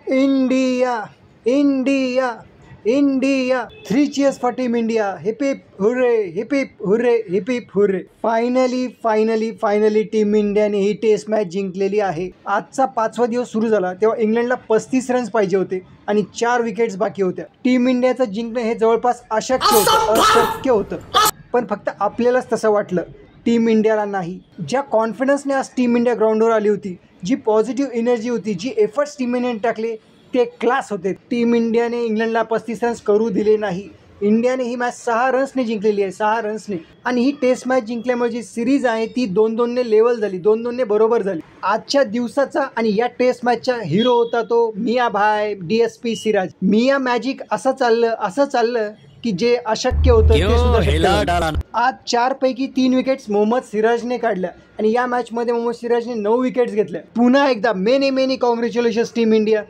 India India India, 3 cheers for team India. Heap heap hurray, heap heap hurray, heap heap hurray. Finally team इंडियाने ही taste match जिंकलेली आहे. आजचा 5वा दिवस सुरू झाला तेव्हा इंग्लंडला 35 रन्स पाहिजे होते आणि 4 विकेट्स बाकी होत्या. टीम इंडियाचं जिंकणं हे जवळपास अशक्य होतं. पण फक्त आपल्यालाच तसं वाटलं, टीम इंडियाला नाही. ज्या कॉन्फिडन्सने आज टीम इंडिया ग्राउंडवर आली होती, जी पॉझिटिव्ह एनर्जी होती, जी एफर्ट्स टीम इंडियाने टाकले ते क्लास होते. टीम इंडियाने इंग्लंडला 35 रन्स करू दिले नाही. इंडियाने ही मॅच 6 रन्सने जिंकलेली आहे, 6 रन्सने. आणि ही टेस्ट मॅच जिंकल्यामुळे जी सिरीज आहे ती 2-2ने लेवल झाली, 2-2ने बरोबर झाली. आजच्या दिवसाचा आणि या टेस्ट मॅचचा हिरो होता तो मिया भाई DSP सिराज. मिया मॅजिक असं चाललं की जे अशक्य होतं ते सुद्धा शक्य झालं. आज 4 पैकी 3 विकेट्स मोहम्मद सिराजने काढल्या आणि या मॅचमध्ये मोहम्मद सिराजने 9 विकेट्स घेतल्या. पुन्हा एकदा मेनी कॉंग्रॅच्युलेशन्स टीम इंडिया.